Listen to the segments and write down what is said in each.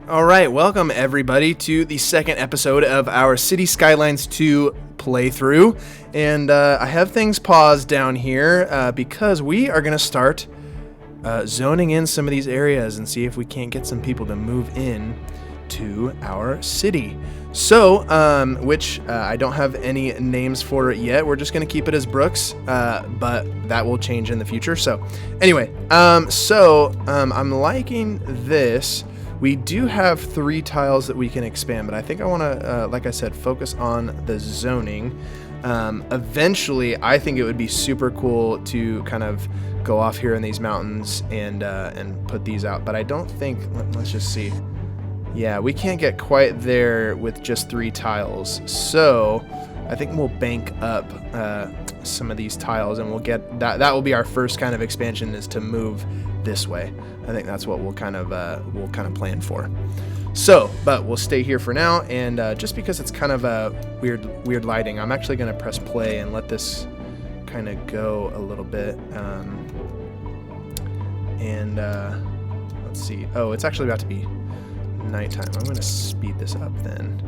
All right, welcome everybody to the second episode of our City Skylines 2 playthrough. And I have things paused down here because we are going to start zoning in some of these areas and see if we can't get some people to move in to our city. So, which I don't have any names for it yet. We're just going to keep it as Brooks, but that will change in the future. So, anyway, I'm liking this. We do have 3 tiles that we can expand, but I think I want to, like I said, focus on the zoning. Eventually, I think it would be super cool to kind of go off here in these mountains and put these out, but I don't think, let's just see. Yeah, we can't get quite there with just 3 tiles, so I think we'll bank up some of these tiles, and we'll get that will be our first kind of expansion, is to move this way. I think that's what we'll kind of plan for. So, but we'll stay here for now, and just because it's kind of a weird lighting, I'm actually going to press play and let this kind of go a little bit. Let's see. Oh, it's actually about to be nighttime. I'm going to speed this up then.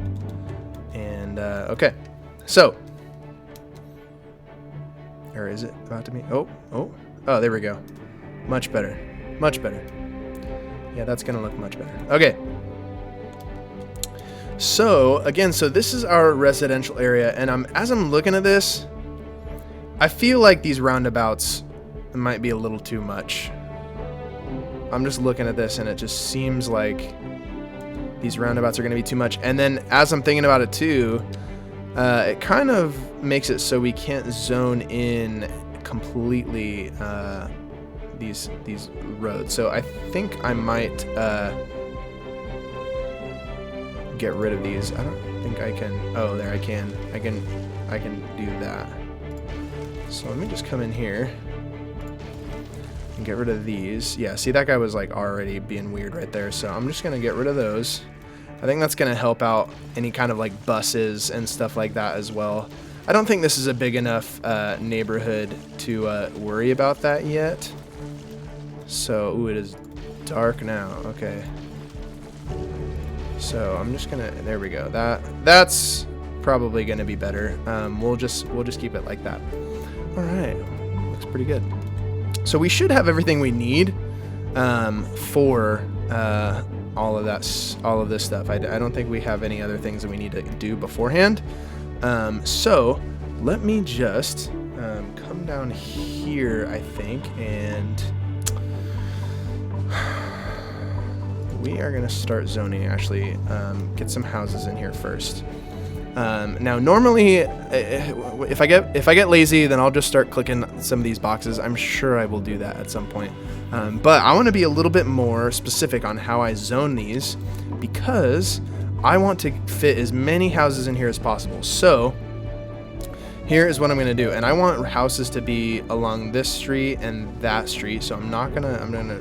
And okay, so, or is it about to be? Oh, there we go. Much better. Much better. Yeah, that's going to look much better. Okay. So, again, so this is our residential area, and as I'm looking at this, I feel like these roundabouts might be a little too much. I'm just looking at this, and it just seems like these roundabouts are going to be too much. And then, as I'm thinking about it too, it kind of makes it so we can't zone in completely these roads. So I think I might get rid of these. I don't think I can. Oh, there I can. I can do that. So let me just come in here and get rid of these. Yeah, see, that guy was like already being weird right there. So I'm just gonna get rid of those. I think that's gonna help out any kind of like buses and stuff like that as well. I don't think this is a big enough neighborhood to worry about that yet. So, ooh, it is dark now. Okay. So I'm just gonna. There we go. That's probably gonna be better. We'll just keep it like that. All right. Looks pretty good. So we should have everything we need for all of this stuff. I don't think we have any other things that we need to do beforehand. So let me just come down here, I think, and we are gonna start zoning. Actually, get some houses in here first. Now, normally, if I get lazy, then I'll just start clicking some of these boxes. I'm sure I will do that at some point. But I want to be a little bit more specific on how I zone these, because I want to fit as many houses in here as possible. So here is what I'm going to do, and I want houses to be along this street and that street. So I'm gonna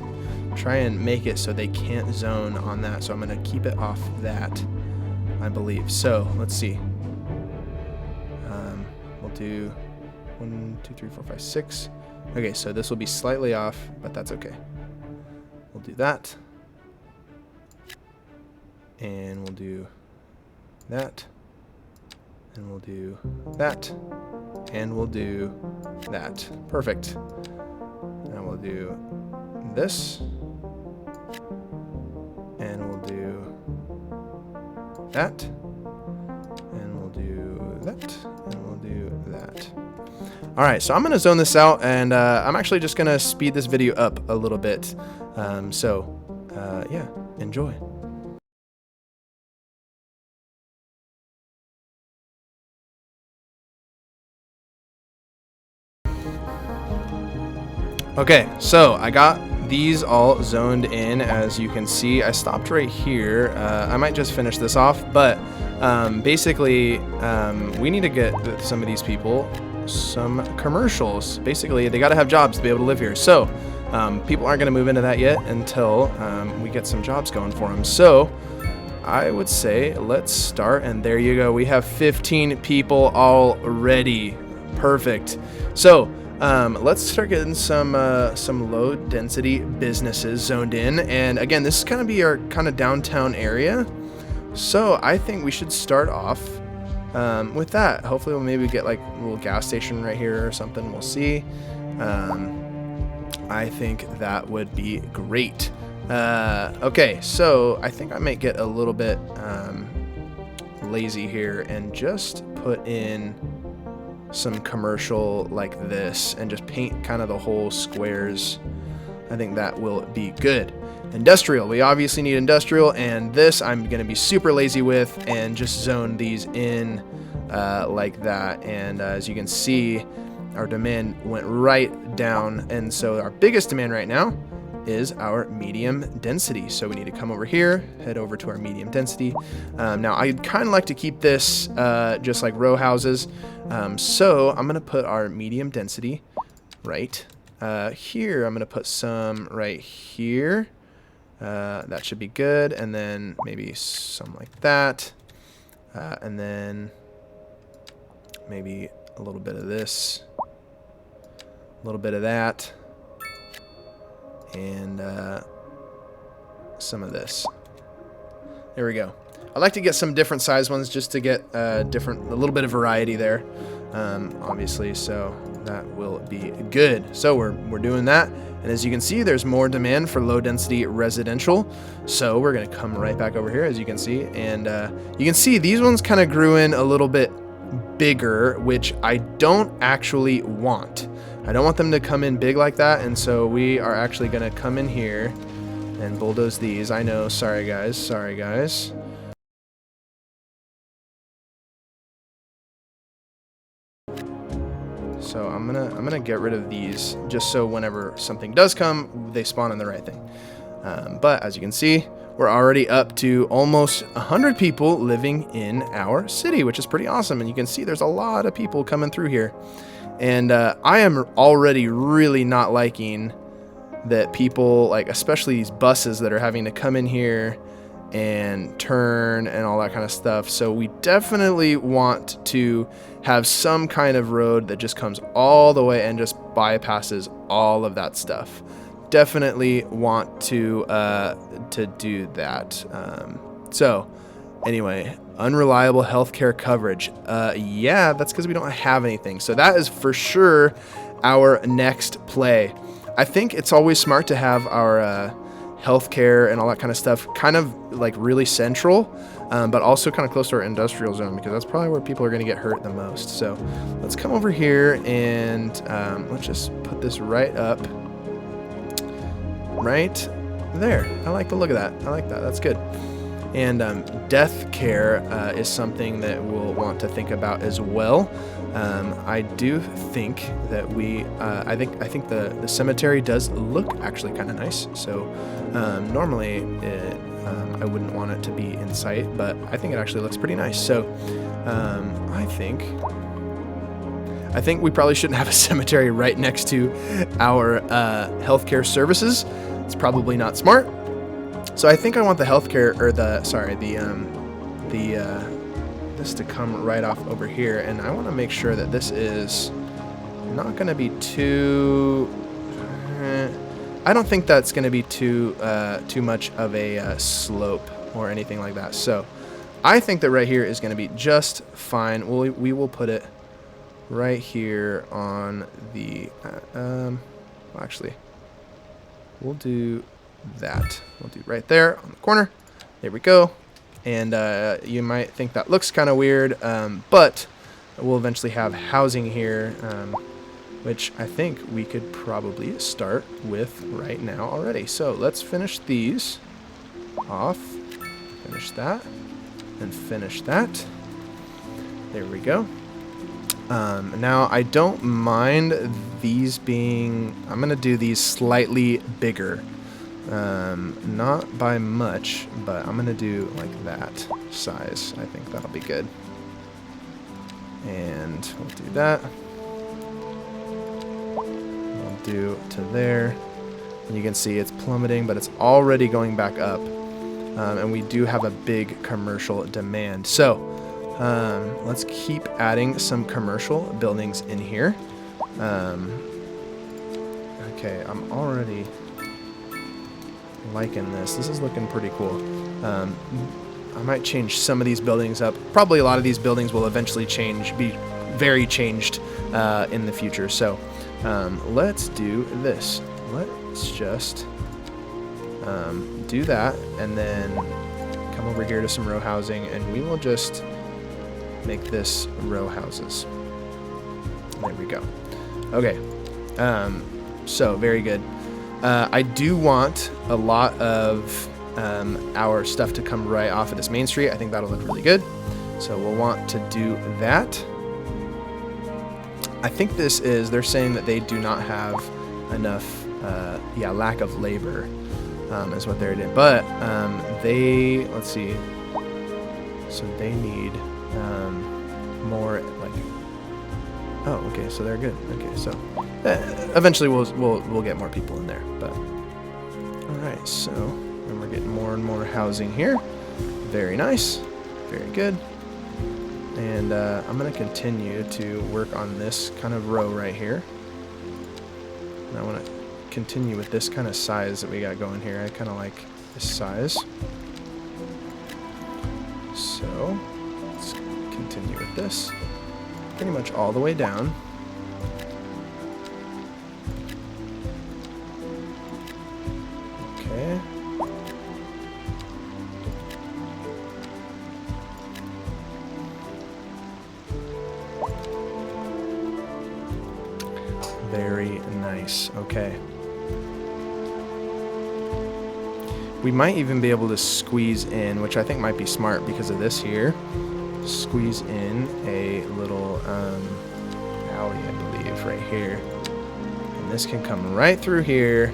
try and make it so they can't zone on that. So I'm gonna keep it off that, I believe. So let's see. We'll do 1, 2, 3, 4, 5, 6. Okay, so this will be slightly off, but that's okay. We'll do that, and we'll do that, and we'll do that, and we'll do that. Perfect. Now we'll do this, and we'll do that, and we'll do that, and we'll do that. All right, so I'm going to zone this out, and I'm actually just going to speed this video up a little bit. Yeah, enjoy. Okay, so I got these all zoned in, as you can see. I stopped right here. I might just finish this off, but basically we need to get some of these people some commercials. Basically, they got to have jobs to be able to live here. So people aren't going to move into that yet until we get some jobs going for them. So I would say let's start, and there you go. We have 15 people already. Perfect. So Let's start getting some low density businesses zoned in. And again, this is gonna be our kind of downtown area. So I think we should start off with that. Hopefully we'll maybe get like a little gas station right here or something. We'll see. I think that would be great. Okay, so I think I might get a little bit lazy here and just put in some commercial like this and just paint kind of the whole squares. I think that will be good. Industrial, we obviously need industrial, and this I'm going to be super lazy with and just zone these in like that. And as you can see, our demand went right down, and so our biggest demand right now is our medium density. So we need to come over here, head over to our medium density. Now I'd kind of like to keep this just like row houses. So I'm gonna put our medium density right here. I'm gonna put some right here. That should be good. And then maybe some like that. And then maybe a little bit of this, a little bit of that, and some of this. There we go. I like to get some different size ones just to get a little bit of variety there, obviously. So that will be good. So we're doing that, and as you can see, there's more demand for low density residential. So we're gonna come right back over here, as you can see, and you can see these ones kind of grew in a little bit bigger, which I don't actually want. I don't want them to come in big like that, and so we are actually going to come in here and bulldoze these. I know, sorry guys. So I'm gonna get rid of these just so whenever something does come, they spawn in the right thing. But as you can see, we're already up to almost 100 people living in our city, which is pretty awesome. And you can see there's a lot of people coming through here. And I am already really not liking that people, like especially these buses that are having to come in here and turn and all that kind of stuff. So we definitely want to have some kind of road that just comes all the way and just bypasses all of that stuff. Definitely want to do that. So anyway, unreliable healthcare coverage. Yeah, that's because we don't have anything. So that is for sure our next play. I think it's always smart to have our healthcare and all that kind of stuff kind of like really central, but also kind of close to our industrial zone, because that's probably where people are going to get hurt the most. So let's come over here and let's just put this right up. Right there. I like the look of that. I like that. That's good. And death care is something that we'll want to think about as well. I do think that I think the cemetery does look actually kind of nice. So normally I wouldn't want it to be in sight, but I think it actually looks pretty nice. So I think we probably shouldn't have a cemetery right next to our healthcare services. It's probably not smart. So I think I want the healthcare, or this to come right off over here, and I want to make sure that this is not going to be too. I don't think that's going to be too much of a slope or anything like that. So I think that right here is going to be just fine. We will put it right here on the. Actually, we'll do that. We'll do right there on the corner. There we go. And you might think that looks kind of weird, but we'll eventually have housing here, which I think we could probably start with right now already. So let's finish these off. Finish that. And finish that. There we go. Now I don't mind these being, I'm going to do these slightly bigger. Not by much, but I'm going to do like that size. I think that'll be good. And we'll do that. We'll do to there. And you can see it's plummeting, but it's already going back up. And we do have a big commercial demand. So let's keep adding some commercial buildings in here. Okay, I'm already liking this. This is looking pretty cool. I might change some of these buildings up. Probably a lot of these buildings will eventually be very changed in the future. So let's do this. Let's just do that, and then come over here to some row housing, and we will just make this row houses. There we go. Okay. So very good. I do want a lot of our stuff to come right off of this main street. I think that'll look really good. So we'll want to do that. I think they're saying that they do not have enough, lack of labor is what they're doing. But let's see. So they need more, like, oh, okay, so they're good. Okay, so eventually we'll get more people in there. But all right, so and we're getting more and more housing here. Very nice, very good. And I'm gonna continue to work on this kind of row right here. And I want to continue with this kind of size that we got going here. I kind of like this size. So let's continue with this. Pretty much all the way down. Okay. Very nice. Okay. We might even be able to squeeze in, which I think might be smart because of this here. Squeeze in a little alley, I believe, right here. And this can come right through here.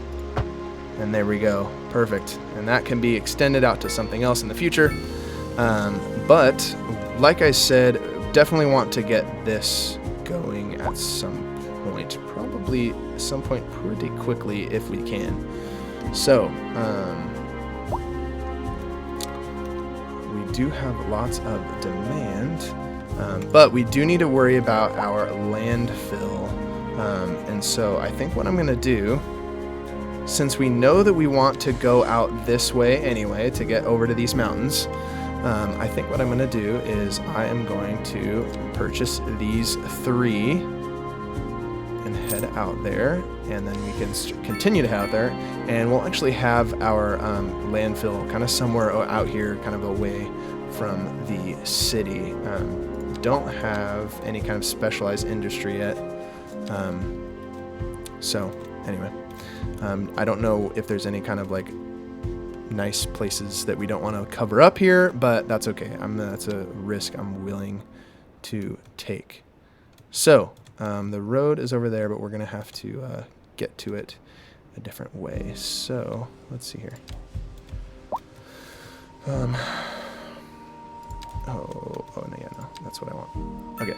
And there we go. Perfect. And that can be extended out to something else in the future. But like I said, definitely want to get this going at some point. Probably some point pretty quickly if we can. So, we do have lots of demand, but we do need to worry about our landfill. And so I think what I'm going to do, since we know that we want to go out this way anyway to get over to these mountains, I think what I'm going to do is I am going to purchase these 3 and head out there, and then we can continue to head out there, and we'll actually have our landfill kind of somewhere out here, kind of away from the city. Don't have any kind of specialized industry yet. So anyway, I don't know if there's any kind of like nice places that we don't want to cover up here, but that's okay. That's a risk I'm willing to take. So the road is over there, but we're gonna have to get to it a different way. So let's see here. Oh no, yeah, no, that's what I want. Okay.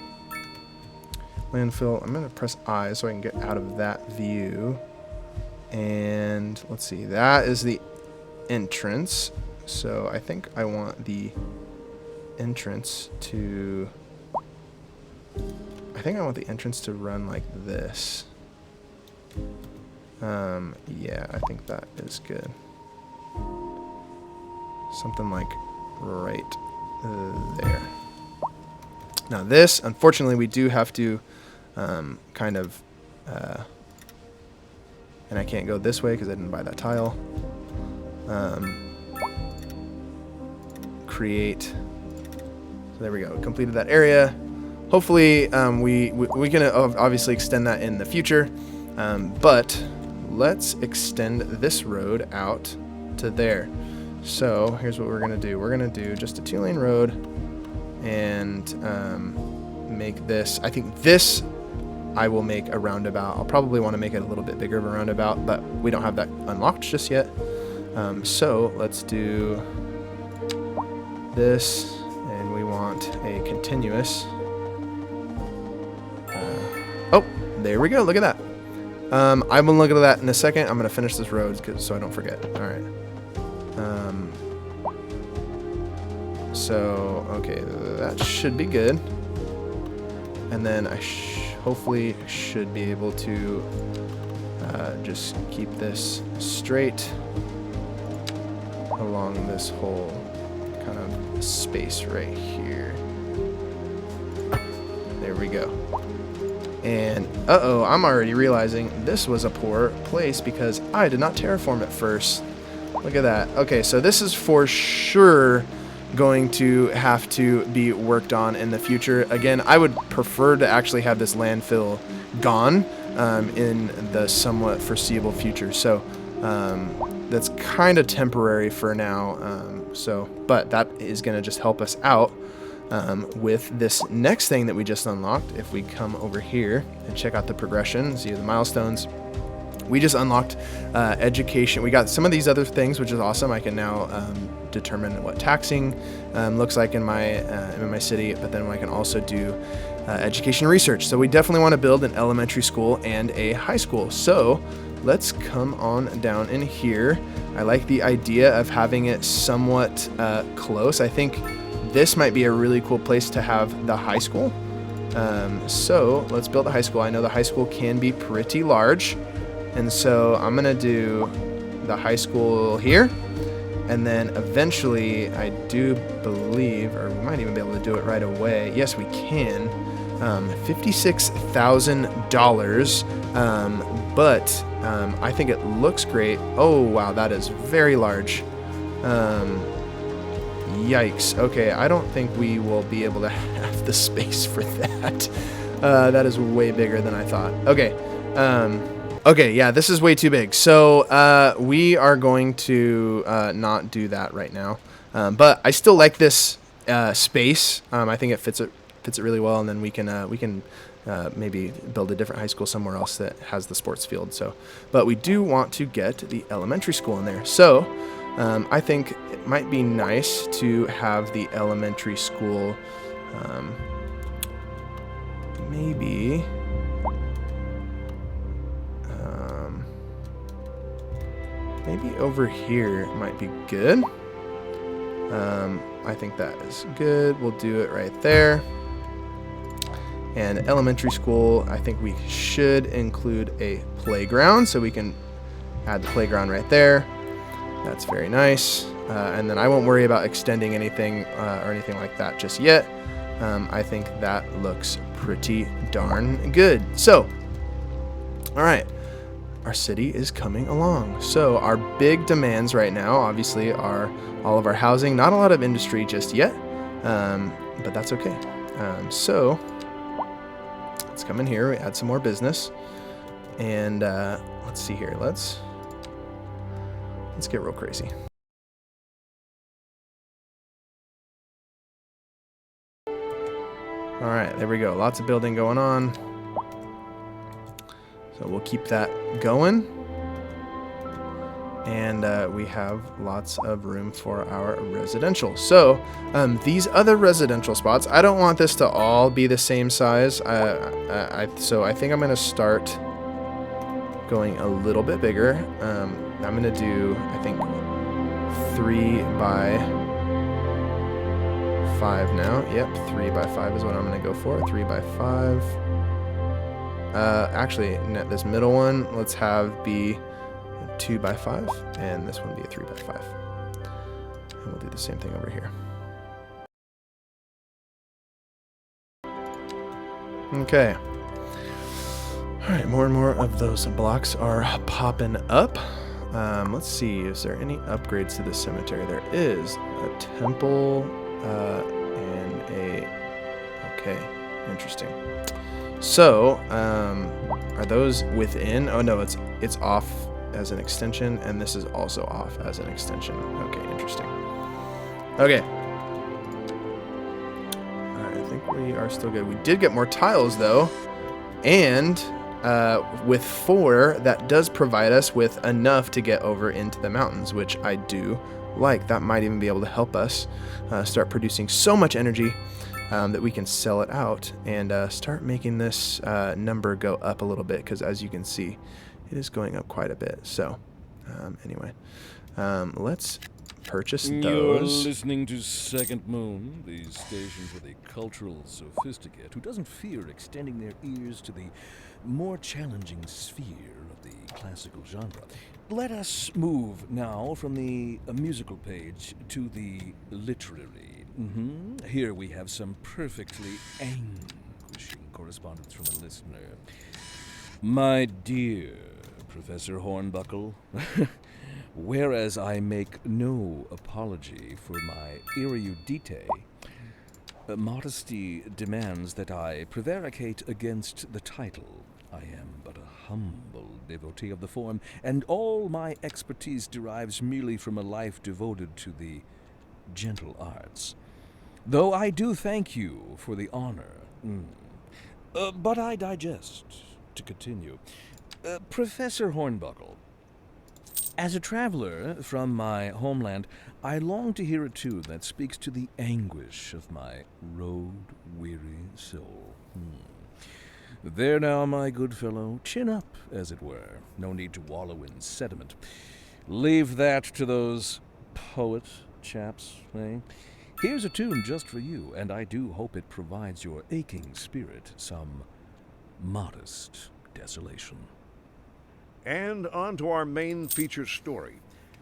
Landfill. I'm gonna press I so I can get out of that view. And let's see, that is the entrance. So I think I want the entrance to... I think I want the entrance to run like this. Yeah, I think that is good. Something like right there. Now this, unfortunately, we do have to kind of... and I can't go this way because I didn't buy that tile. Create. So there we go. Completed that area. Hopefully, we can obviously extend that in the future. But let's extend this road out to there. So here's what we're gonna do. We're gonna do just a 2-lane road and make this. I think this I will make a roundabout. I'll probably want to make it a little bit bigger of a roundabout, but we don't have that unlocked just yet. So let's do this, and we want a continuous. Oh, there we go. Look at that. I will look at that in a second. I'm going to finish this road so I don't forget. All right. So, okay, that should be good. And then hopefully should be able to just keep this straight along this whole kind of space right here. There we go. And uh-oh, I'm already realizing this was a poor place because I did not terraform it first. Look at that. Okay, so this is for sure going to have to be worked on in the future. Again, I would prefer to actually have this landfill gone in the somewhat foreseeable future. So that's kind of temporary for now. But that is going to just help us out with this next thing that we just unlocked. If we come over here and check out the progression, see the milestones, we just unlocked education. We got some of these other things, which is awesome. I can now determine what taxing looks like in my city, but then I can also do education research. So we definitely want to build an elementary school and a high school. So let's come on down in here. I like the idea of having it somewhat close. I think this might be a really cool place to have the high school. So let's build a high school. I know the high school can be pretty large. And so I'm going to do the high school here. And then eventually, I do believe, or we might even be able to do it right away. Yes, we can. $56,000. But I think it looks great. Oh, wow, that is very large. Yikes. Okay, I don't think we will be able to have the space for that. That is way bigger than I thought. Okay. Okay, yeah, this is way too big. So we are going to not do that right now. But I still like this space. I think it fits it really well, and then we can maybe build a different high school somewhere else that has the sports field. So, but we do want to get the elementary school in there. So I think it might be nice to have the elementary school maybe. Maybe over here might be good. I think that is good. We'll do it right there. And elementary school, I think we should include a playground, so we can add the playground right there. That's very nice. And then I won't worry about extending anything or anything like that just yet. I think that looks pretty darn good. So, all right. Our city is coming along. So our big demands right now, obviously, are all of our housing. Not a lot of industry just yet, but that's okay. So let's come in here. We add some more business, and let's see here. Let's get real crazy. All right, there we go. Lots of building going on. So we'll keep that going. And we have lots of room for our residential. So these other residential spots, I don't want this to all be the same size. So I think I'm going to start going a little bit bigger. I'm going to do, I think, 3 by 5 now. Yep, 3 by 5 is what I'm going to go for. 3 by 5. Actually, this middle one, let's have be 2 by 5, and this one be a 3 by 5. And we'll do the same thing over here. Okay. All right, more and more of those blocks are popping up. Let's see, is there any upgrades to the cemetery? There is a temple and a... Okay, interesting. So, are those within? Oh no, it's off as an extension, and this is also off as an extension. Okay, interesting. Okay. Alright, I think we are still good. We did get more tiles though, and with 4, that does provide us with enough to get over into the mountains, which I do like. That might even be able to help us start producing so much energy that we can sell it out and start making this number go up a little bit, because as you can see, it is going up quite a bit. So anyway, let's purchase You're those. listening to Second Moon, the station for the cultural sophisticate who doesn't fear extending their ears to the more challenging sphere of the classical genre. Let us move now from the musical page to the literary. Here we have some perfectly anguishing correspondence from a listener. My dear Professor Hornbuckle, whereas I make no apology for my erudite, modesty demands that I prevaricate against the title. I am but a humble devotee of the form, and all my expertise derives merely from a life devoted to the gentle arts. Though I do thank you for the honor. But I digest. To continue. Professor Hornbuckle, as a traveler from my homeland, I long to hear a tune that speaks to the anguish of my road-weary soul. There now, my good fellow, chin up, as it were. No need to wallow in sediment. Leave that to those poet chaps, eh? Here's a tune just for you, and I do hope it provides your aching spirit some modest desolation. And on to our main feature story.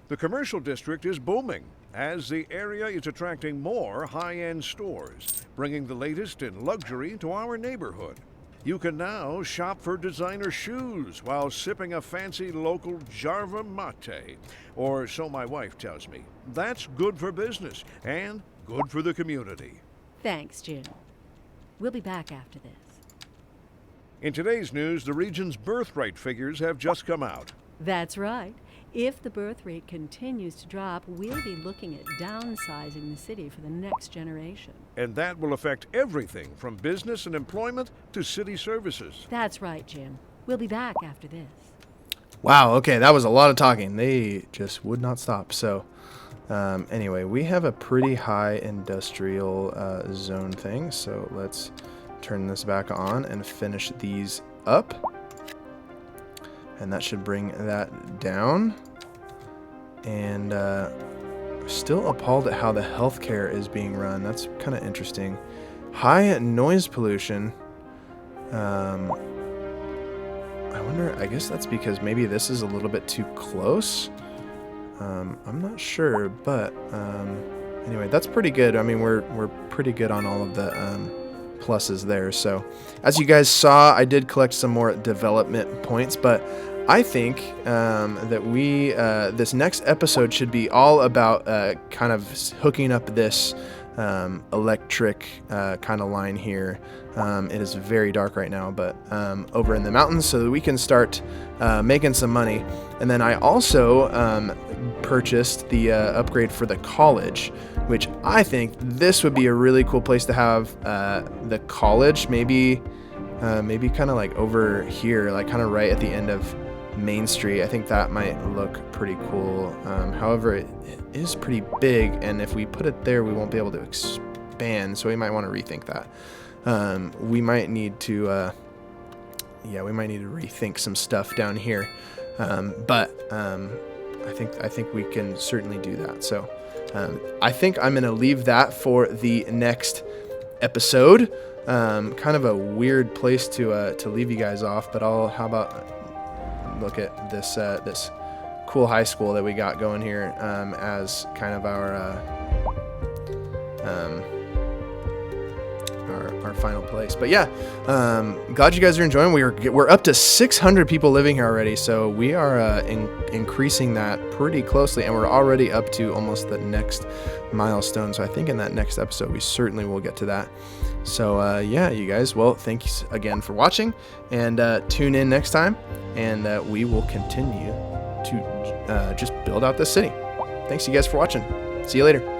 The commercial district is booming as the area is attracting more high-end stores, bringing the latest in luxury to our neighborhood. You can now shop for designer shoes while sipping a fancy local Jarva mate, or so my wife tells me. That's good for business and good for the community. Thanks, Jim. We'll be back after this. In today's news, the region's birth rate figures have just come out. That's right. If the birth rate continues to drop, we'll be looking at downsizing the city for the next generation. And that will affect everything from business and employment to city services. That's right, Jim. We'll be back after this. Wow, okay, that was a lot of talking. They just would not stop. So, anyway, we have a pretty high industrial zone thing. So let's turn this back on and finish these up. And that should bring that down. And still appalled at how the healthcare is being run. That's kind of interesting. High noise pollution. I wonder, I guess that's because maybe this is a little bit too close. I'm not sure, but anyway, that's pretty good. I mean, we're pretty good on all of the pluses there. So as you guys saw, I did collect some more development points, but I think that we this next episode should be all about kind of hooking up this electric kind of line here. It is very dark right now, but over in the mountains, so that we can start making some money. And then I also purchased the upgrade for the college, which I think this would be a really cool place to have the college. Maybe kind of like over here, like kind of right at the end of Main Street. I think that might look pretty cool. However, it is pretty big, and if we put it there, we won't be able to expand, so we might want to rethink that. We might need to rethink some stuff down here. But I think we can certainly do that. So I think I'm going to leave that for the next episode. Kind of a weird place to leave you guys off, but how about look at this this cool high school that we got going here as kind of our final place. But yeah, glad you guys are enjoying. We're up to 600 people living here already, so we are increasing that pretty closely, and we're already up to almost the next milestone. So I think in that next episode we certainly will get to that. So yeah, you guys, well, thanks again for watching, and tune in next time, and we will continue to just build out this city. Thanks you guys for watching. See you later.